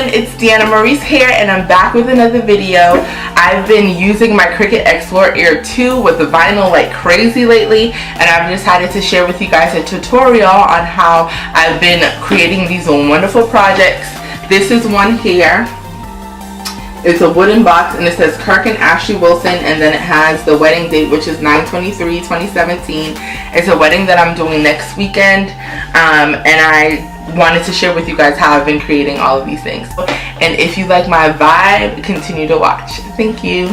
everyone, it's Deanna Maurice here and I'm back with another video. I've been using my Cricut Explore Air 2 with the vinyl like crazy lately, and I've decided to share with you guys a tutorial on how I've been creating these wonderful projects. This is one here. It's a wooden box and it says Kirk and Ashley Wilson, and then it has the wedding date, which is 9/23/2017. It's a wedding that I'm doing next weekend, and I wanted to share with you guys how I've been creating all of these things. And if you like my vibe, continue to watch. Thank you.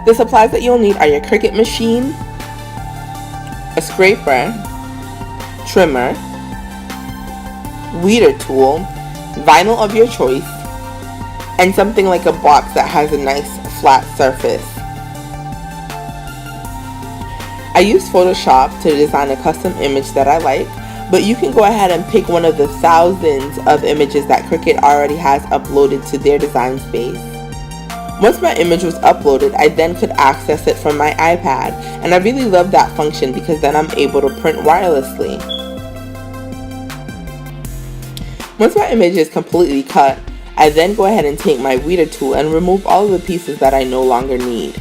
The supplies that you'll need are your Cricut machine, a scraper, trimmer, weeder tool, vinyl of your choice, and something like a box that has a nice flat surface. I use Photoshop to design a custom image that I like, but you can go ahead and pick one of the thousands of images that Cricut already has uploaded to their design space. Once my image was uploaded, I then could access it from my iPad, and I really love that function because then I'm able to print wirelessly. Once my image is completely cut, I then go ahead and take my weeder tool and remove all of the pieces that I no longer need.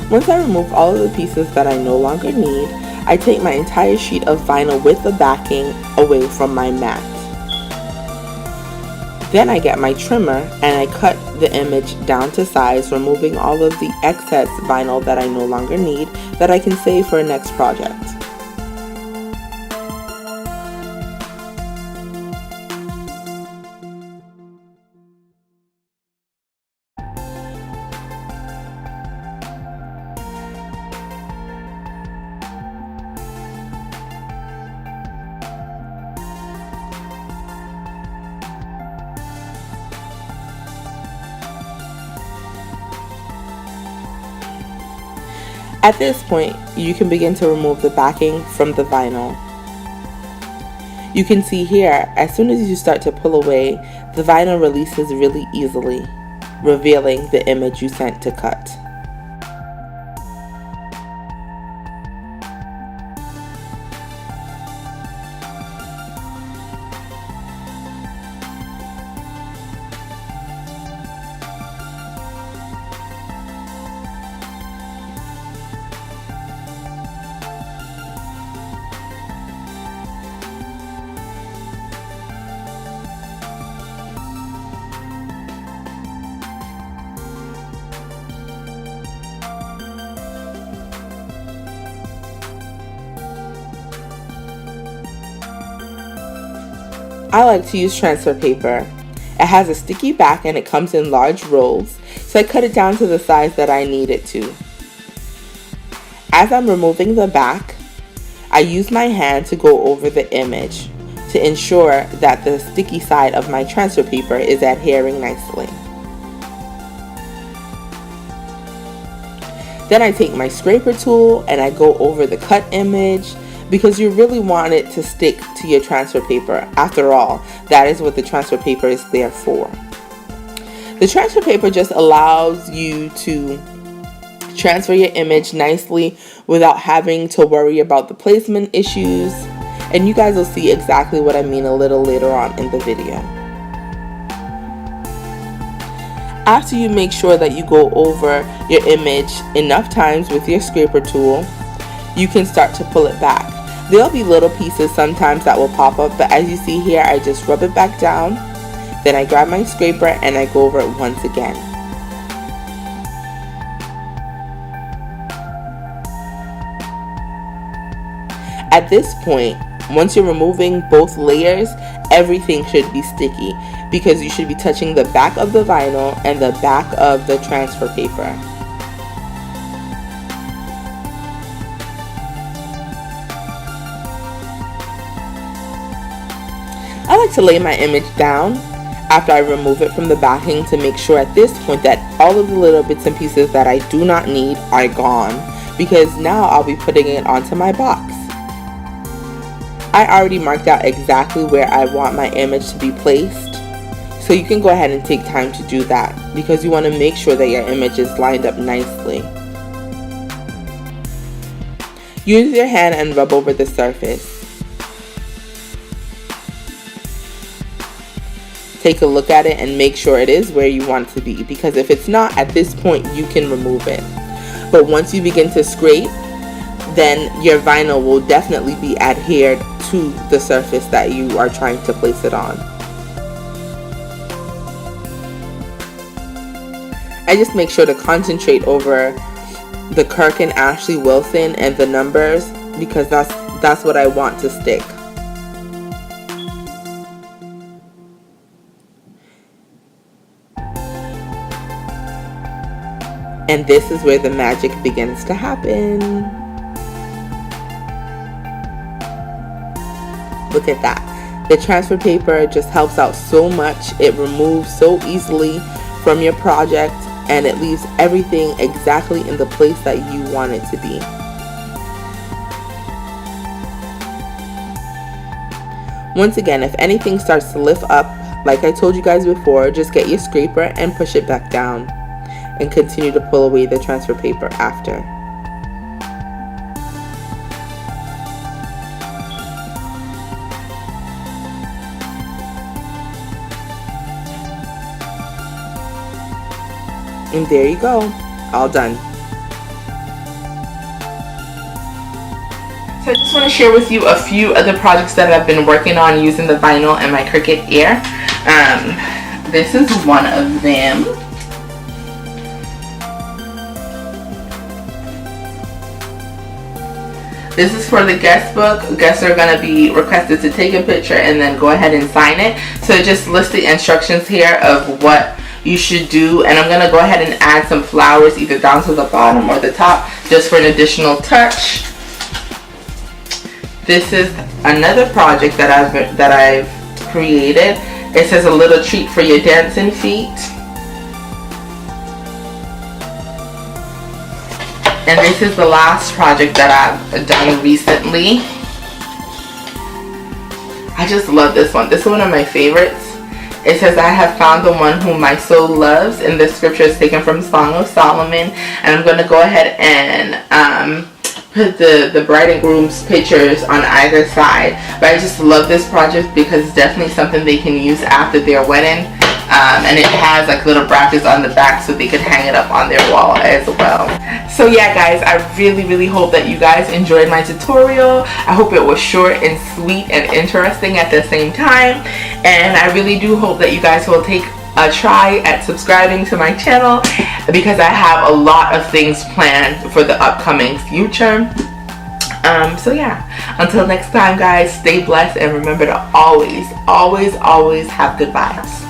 Once I remove all of the pieces that I no longer need, I take my entire sheet of vinyl with the backing away from my mat. Then I get my trimmer and I cut the image down to size, removing all of the excess vinyl that I no longer need that I can save for a next project. At this point, you can begin to remove the backing from the vinyl. You can see here, as soon as you start to pull away, the vinyl releases really easily, revealing the image you sent to cut. I like to use transfer paper. It has a sticky back and it comes in large rolls, so I cut it down to the size that I need it to. As I'm removing the back, I use my hand to go over the image to ensure that the sticky side of my transfer paper is adhering nicely. Then I take my scraper tool and I go over the cut image, because you really want it to stick to your transfer paper. After all, that is what the transfer paper is there for. The transfer paper just allows you to transfer your image nicely without having to worry about the placement issues, and you guys will see exactly what I mean a little later on in the video. After you make sure that you go over your image enough times with your scraper tool, you can start to pull it back. There'll be little pieces sometimes that will pop up, but as you see here, I just rub it back down, then I grab my scraper and I go over it once again. At this point, once you're removing both layers, everything should be sticky because you should be touching the back of the vinyl and the back of the transfer paper. I like to lay my image down after I remove it from the backing to make sure at this point that all of the little bits and pieces that I do not need are gone, because now I'll be putting it onto my box. I already marked out exactly where I want my image to be placed, so you can go ahead and take time to do that because you want to make sure that your image is lined up nicely. Use your hand and rub over the surface. take a look at it and make sure it is where you want it to be, because if it's not, at this point you can remove it. But once you begin to scrape, then your vinyl will definitely be adhered to the surface that you are trying to place it on. I just make sure to concentrate over the Kirk and Ashley Wilson and the numbers, because that's what I want to stick. And this is where the magic begins to happen. Look at that. The transfer paper just helps out so much. It removes so easily from your project, and it leaves everything exactly in the place that you want it to be. Once again, if anything starts to lift up, like I told you guys before, just get your scraper and push it back down, and continue to pull away the transfer paper after. And there you go, all done. So I just want to share with you a few other projects that I've been working on using the vinyl and my Cricut Air. This is one of them. This is for the guest book. Guests are going to be requested to take a picture and then go ahead and sign it. So just list the instructions here of what you should do, and I'm going to go ahead and add some flowers either down to the bottom or the top just for an additional touch. This is another project that I've created. It says a little treat for your dancing feet. And this is the last project that I've done recently. I just love this one. This is one of my favorites. It says, I have found the one whom my soul loves, and this scripture is taken from Song of Solomon. And I'm going to go ahead and put the bride and groom's pictures on either side. But I just love this project because it's definitely something they can use after their wedding. And it has like little brackets on the back so they can hang it up on their wall as well. So yeah guys, I really hope that you guys enjoyed my tutorial. I hope it was short and sweet and interesting at the same time. And I really do hope that you guys will take a try at subscribing to my channel, because I have a lot of things planned for the upcoming future. So yeah, until next time guys, stay blessed and remember to always have good vibes.